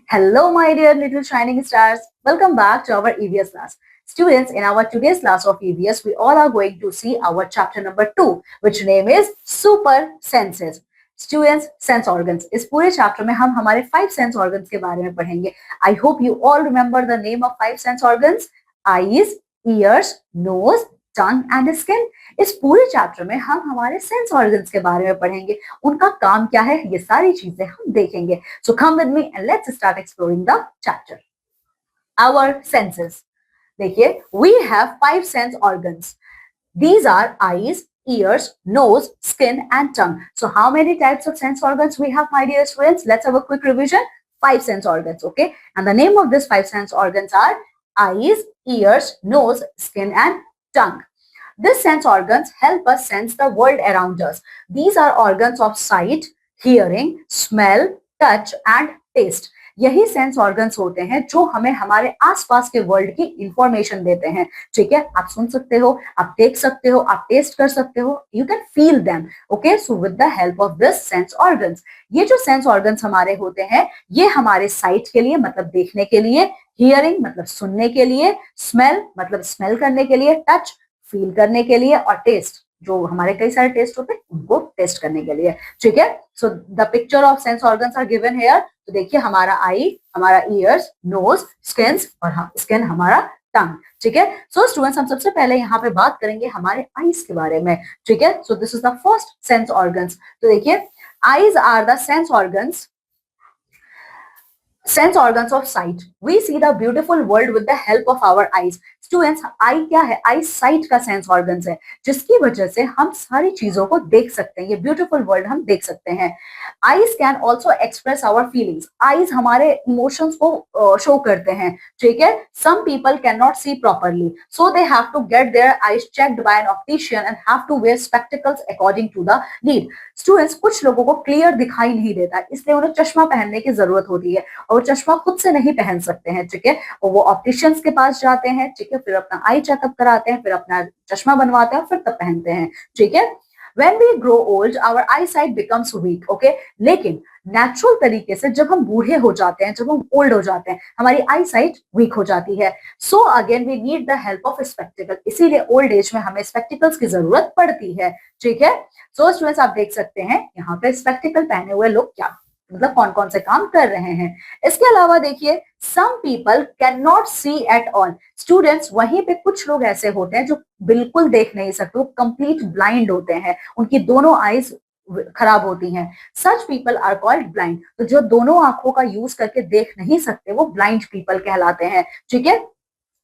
Hello, my dear little shining stars. Welcome back to our EVS class. Students, in our today's class of EVS, we all are going to see our chapter number 2, which name is Super Senses. Students, sense organs. इस पूरे chapter में हम हमारे 5 sense organs के बारे में पढ़ेंगे. I hope you all remember the name of 5 sense organs: eyes, ears, nose, tongue and skin. इस पूरे चैप्टर में हम हमारे सेंस ऑर्गन्स के बारे में पढ़ेंगे, उनका काम क्या है, ये सारी चीजें हम देखेंगे. So come with me and let's start exploring the chapter. Our senses. देखिए, we have 5 sense organs. These are eyes, ears, nose, skin and tongue. So how many types of sense organs we have, my dear students? Let's have a quick revision. 5 sense organs, okay? And the name of these 5 sense organs are eyes, ears, nose, skin and tongue. These sense organs help us sense the world around us. These are organs of sight, hearing, smell, touch and taste. यही sense organs होते हैं जो हमें हमारे आसपास के world की information देते हैं. ठीक है, आप सुन सकते हो, आप देख सकते हो, आप टेस्ट कर सकते हो, you can feel them. Okay, so with the help of this sense organs. ये जो सेंस ऑर्गन्स हमारे होते हैं, ये हमारे साइट के लिए मतलब देखने के लिए, हियरिंग मतलब सुनने के लिए, स्मेल मतलब स्मेल करने के लिए, टच फील करने के लिए और टेस्ट, जो हमारे कई सारे टेस्ट होते हैं उनको टेस्ट करने के लिए. ठीक है, so the picture of sense organs are given here. तो देखिए, हमारा आई, हमारा ईयर्स, नोज, स्किन्स और स्किन हमारा टंग. ठीक है, सो स्टूडेंट्स, हम सबसे पहले यहाँ पे बात करेंगे हमारे आईज के बारे में. ठीक है, so this is the first sense organs. तो देखिए, eyes are the sense organs of sight. We see the beautiful world with the help of our eyes. Students, eye क्या है? आई साइट का सेंस ऑर्गन्स है, जिसकी वजह से हम सारी चीजों को देख सकते हैं. ये ब्यूटीफुल वर्ल्ड हम देख सकते हैं. Eyes can also express our feelings. Eyes हमारे इमोशंस को शो करते हैं. ठीक है, some people can not see properly, so they have to get their eyes checked by an optician and have to wear spectacles according to the need. Students, कुछ लोगों को clear दिखाई नहीं देता, इसलिए उन्हें चश्मा पहनने की जरूरत होती है और चश्मा खुद से नहीं पहन सकते हैं. ठीक है, और वो ऑप्टिशियंस के पास जाते हैं. ठीक है, फिर अपना आई चेकअप कराते हैं, फिर अपना चश्मा बनवाते हैं, फिर तब पहनते हैं. ठीक है, when we grow old our eyesight becomes weak. okay, लेकिन नेचुरल तरीके से जब हम बूढ़े हो जाते हैं, जब हम ओल्ड हो जाते हैं, हमारी आई साइट वीक हो जाती है. So again we need the help of spectacle. इसीलिए ओल्ड एज में हमें स्पेक्टिकल्स की जरूरत पड़ती है. ठीक है, सो स्टूडेंट्स, आप देख सकते हैं यहाँ पे स्पेक्टिकल पहने हुए लोग क्या मतलब कौन कौन से काम कर रहे हैं. इसके अलावा देखिए, some people can not see at all. Students, वहीं पे कुछ लोग ऐसे होते हैं जो बिल्कुल देख नहीं सकते, वो कंप्लीट ब्लाइंड होते हैं, उनकी दोनों आईज खराब होती हैं. Such people are called blind. तो जो दोनों आंखों का यूज करके देख नहीं सकते, वो ब्लाइंड पीपल कहलाते हैं. ठीक है,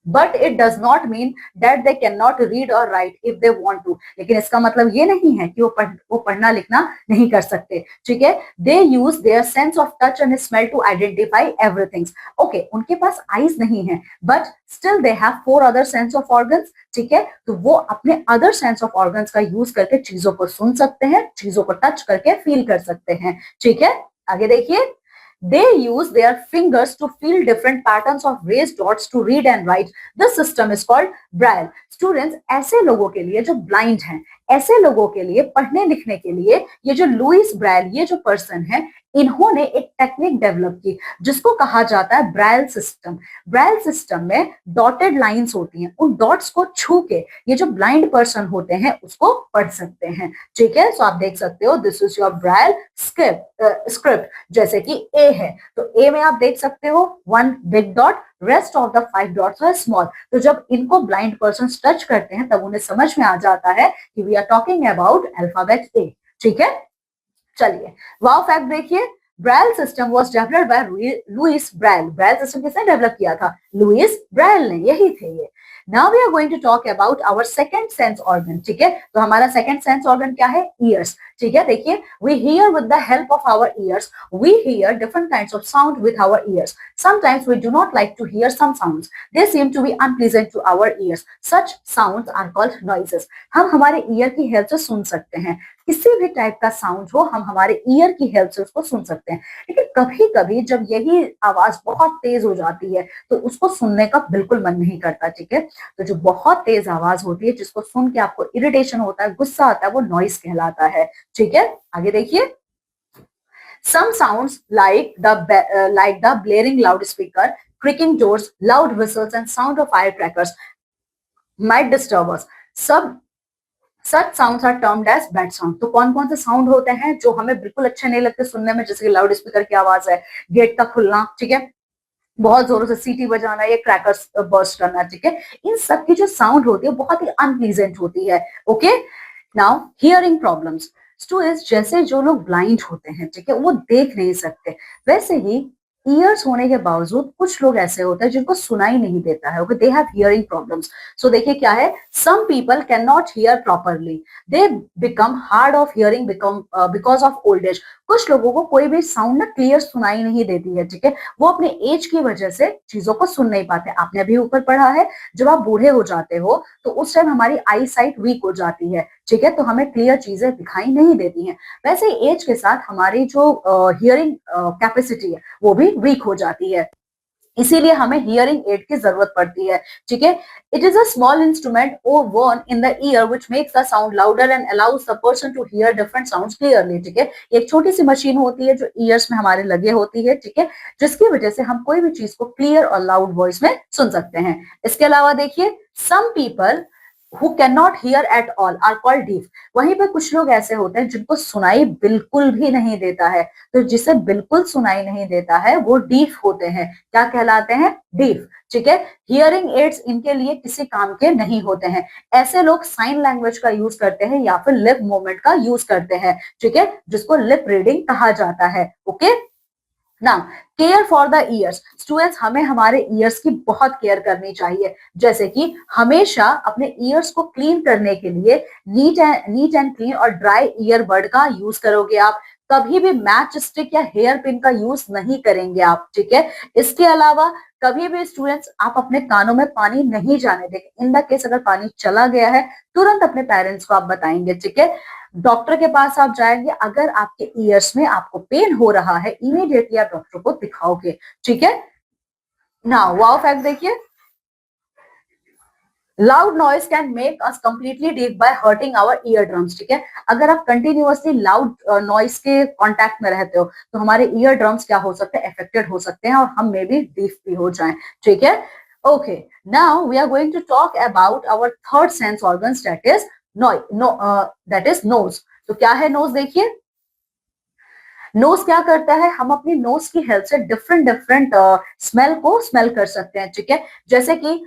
but it does not mean that they cannot read रीड और write if they want to. लेकिन इसका मतलब ये नहीं है कि वो पढ़ना लिखना नहीं कर सकते. ठीक है, they use their sense of touch and smell to identify everything. Okay, उनके पास आईज नहीं है, but still they have 4 other sense of organs. ठीक है, तो वो अपने अदर सेंस ऑफ ऑर्गन्स का यूज करके चीजों को सुन सकते हैं, चीजों को टच करके फील कर सकते हैं. ठीक है, आगे देखिए, they use their fingers to feel different patterns of raised dots to read and write. This system is called braille. Students, ऐसे लोगों के लिए जो ब्लाइंड हैं, ऐसे लोगों के लिए पढ़ने लिखने के लिए ये जो लुइस ब्रायल, ये जो पर्सन है, इन्होंने एक टेक्निक डेवलप की जिसको कहा जाता है ब्रायल सिस्टम. ब्रायल सिस्टम में डॉटेड लाइंस होती हैं, उन डॉट्स को छू के ये जो ब्लाइंड पर्सन होते हैं उसको पढ़ सकते हैं. ठीक है, सो आप देख सकते हो, दिस इज योर ब्रायल स्क्रिप्ट. जैसे कि ए है, तो ए में आप देख सकते हो 1 big dot, rest of the 5 dots are small. तो जब इनको ब्लाइंड पर्सन टच करते हैं तब उन्हें समझ में आ जाता है कि we are talking about alphabet A. ठीक है, चलिए वाओ फैक्ट देखिए, Braille system was developed by Louis Braille. Braille system किसने डेवलप किया था? लुइस ब्रायल ने, यही थे ये. Now we are going to talk about our second sense organ. ठीक है, तो हमारा सेकंड सेंस ऑर्गन क्या है? ईयर्स. ठीक है, देखिए, we hear with the help of our ears. We hear different kinds of sound with our ears. Sometimes we do not like to hear some sounds, they seem to be unpleasant to our ears. Such sounds are called noises. हम हमारे year की help से सुन सकते हैं, किसी भी type का sound हो हम हमारे ईयर की हेल्प से उसको सुन सकते हैं. लेकिन कभी कभी जब यही आवाज बहुत तेज हो जाती है तो उसको सुनने का बिल्कुल मन नहीं करता. ठीक है, तो जो बहुत तेज आवाज होती है जिसको सुन के आपको इरिटेशन होता है, गुस्सा आता है, वो नॉइस कहलाता है. ठीक है, आगे देखिए, Some sounds like the blaring loudspeaker, creaking doors, loud whistles, and sound of firecrackers might disturb us. सब such sounds are termed as bad sound. तो कौन कौन से साउंड होते हैं जो हमें बिल्कुल अच्छे नहीं लगते सुनने में, जैसे कि लाउड स्पीकर की आवाज है, गेट का खुलना, ठीक है, बहुत जोरों से सीटी बजाना, ये क्रैकर्स बर्स्ट करना, ठीक है, इन सब की जो साउंड होती है बहुत ही अनप्लीजेंट होती है। Okay, now hearing problems. Students, जैसे जो लोग ब्लाइंड होते हैं, ठीक है, वो देख नहीं सकते, वैसे ही ईयर्स होने के बावजूद कुछ लोग ऐसे होते हैं जिनको सुनाई नहीं देता है। Okay, they have hearing problems. So देखिए क्या है, some people can not hear properly, they become hard of hearing because of old age. कुछ लोगों को कोई भी साउंड ना क्लियर सुनाई नहीं देती है, ठीक है, वो अपने एज की वजह से चीजों को सुन नहीं पाते। आपने भी ऊपर पढ़ा है, जब आप बूढ़े हो जाते हो तो उस टाइम हमारी आई साइट वीक हो जाती है, ठीक है, तो हमें क्लियर चीजें दिखाई नहीं देती हैं। वैसे एज के साथ हमारी जो हियरिंग कैपेसिटी है वो भी वीक हो जाती है, इसीलिए हमें हियरिंग एड की जरूरत पड़ती है, ठीक है। It is a small instrument और worn in the ear which makes the sound louder and allows the person to hear different sounds clearly, ठीक है। एक छोटी सी मशीन होती है जो ईयर्स में हमारे लगे होती है, ठीक है, जिसकी वजह से हम कोई भी चीज को क्लियर और लाउड वॉइस में सुन सकते हैं। इसके अलावा देखिए, some people who cannot hear at all are called deaf। वहीं पे कुछ लोग ऐसे होते हैं जिनको सुनाई बिल्कुल भी नहीं देता है, तो जिसे बिल्कुल सुनाई नहीं देता है वो डीफ होते हैं। क्या कहलाते हैं? डीफ, ठीक है। हियरिंग एड्स इनके लिए किसी काम के नहीं होते हैं। ऐसे लोग साइन लैंग्वेज का यूज करते हैं या फिर लिप मूवमेंट का यूज करते हैं, ठीक है, जिसको लिप रीडिंग कहा जाता है। ओके, ना care for the years. Students, हमें हमारे ईयर्स की बहुत केयर करनी चाहिए, जैसे कि हमेशा अपने ईयर्स को क्लीन करने के लिए नीट एंड क्लीन और ड्राई ईयरबड का यूज करोगे आप। कभी भी मैच स्टिक या हेयर पिन का यूज नहीं करेंगे आप, ठीक है। इसके अलावा कभी भी स्टूडेंट्स आप अपने कानों में पानी नहीं जाने देंगे। इन द केस अगर पानी चला गया है, तुरंत अपने पेरेंट्स को आप बताएंगे, ठीक है। डॉक्टर के पास आप जाएंगे, अगर आपके ईयर्स में आपको पेन हो रहा है, इमीडिएटली आप डॉक्टर को दिखाओगे, ठीक है ना। वाओ फैक्ट देखिए, loud noise can make us completely deaf by hurting our ear drums, ठीक है। अगर आप कंटिन्यूअसली लाउड नॉइज के कांटेक्ट में रहते हो तो हमारे ईयर ड्रम्स क्या हो सकते हैं? अफेक्टेड हो सकते हैं और हम मे भी डीफ भी हो जाएं, ठीक है। Okay, now we are going to talk about our third sense organs, that is nose. तो क्या है नोज? देखिए, नोज क्या करता है, हम अपनी नोज की हेल्प से डिफरेंट डिफरेंट स्मेल को स्मेल कर सकते हैं, ठीक है। जैसे कि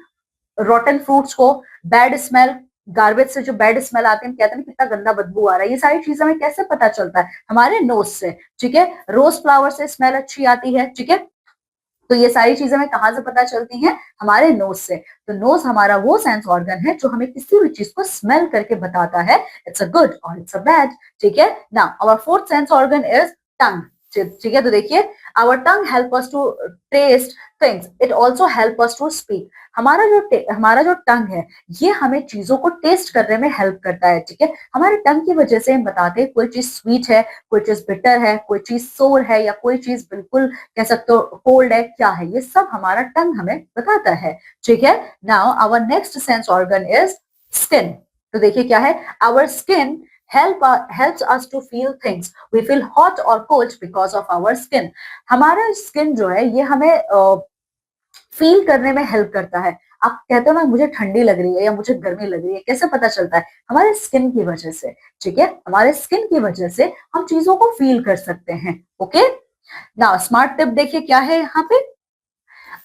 रोटन फ्रूट्स को, बैड स्मेल, गार्बेज से जो बैड स्मेल आते हैं, कहते हैं कितना गंदा बदबू आ रहा है, ये सारी चीजें हमें कैसे पता चलता है? हमारे नोज से, ठीक है। रोज फ्लावर से स्मेल अच्छी आती है, ठीक है, तो ये सारी चीजें हमें कहां से पता चलती हैं? हमारे नोज से। तो नोज हमारा वो सेंस ऑर्गन है जो हमें किसी भी चीज को स्मेल करके बताता है इट्स अ गुड और इट्स अ बैड, ठीक है ना। Our fourth sense organ is tongue, ठीक है। तो देखिए, our tongue help us to taste things, it also help us to speak. हमारा जो टंग है ये हमें चीजों को टेस्ट करने में हेल्प करता है, ठीक है। हमारे टंग की वजह से हम बताते हैं कोई चीज स्वीट है, कोई चीज बिटर है, कोई चीज सोर है, या कोई चीज बिल्कुल कह सकते हो कोल्ड है, क्या है, ये सब हमारा टंग हमें बताता है, ठीक है। Now our next sense organ is skin. तो देखिए क्या है, our skin helps us to feel things, we feel hot or cold because of our skin। हमारा स्किन जो है ये हमें फील करने में हेल्प करता है। आप कहते हो ना मुझे ठंडी लग रही है या मुझे गर्मी लग रही है, कैसे पता चलता है? हमारे स्किन की वजह से, ठीक है, हमारे स्किन की वजह से हम चीजों को फील कर सकते हैं। ओके, नाउ स्मार्ट टिप देखिए क्या है यहाँ पे,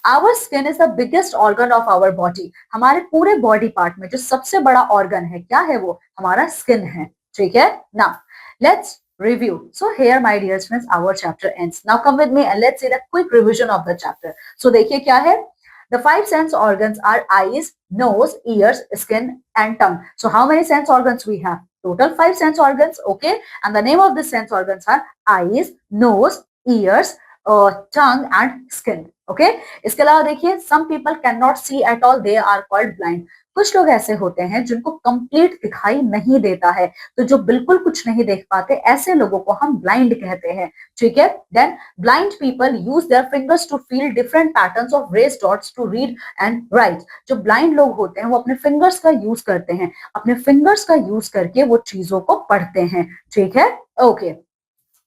our skin is the biggest organ of our body. हमारे पूरे बॉडी पार्ट में जो सबसे बड़ा ऑर्गन है, क्या है वो? हमारा स्किन है, ठीक है ना। Let's review. So here my dear friends our chapter ends. Now come with me and let's see the quick revision of the chapter. So देखिए क्या है, the five sense organs are eyes, nose, ears, skin and tongue. So how many sense organs we have? Total 5 sense organs, okay, and the name of the sense organs are eyes, nose, ears, tongue and skin, okay। इसके अलावा देखिए, some people cannot see at all, they are called blind। कुछ लोग ऐसे होते हैं जिनको complete दिखाई नहीं देता है, तो जो बिल्कुल कुछ नहीं देख पाते, ऐसे लोगों को हम ब्लाइंड कहते हैं, ठीक है। Then blind people use their fingers to feel different patterns of raised dots to read and write. जो ब्लाइंड लोग होते हैं वो अपने फिंगर्स का यूज करते हैं, अपने फिंगर्स का यूज करके वो चीजों को पढ़ते हैं, ठीक है। Okay,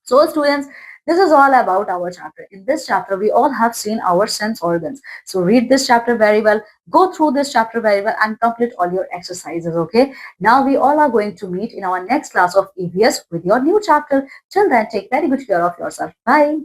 so students, This is all about our chapter. In this chapter, we all have seen our sense organs. So read this chapter very well, go through this chapter very well and complete all your exercises, okay? Now we all are going to meet in our next class of EVS with your new chapter. Till then, take very good care of yourself. Bye.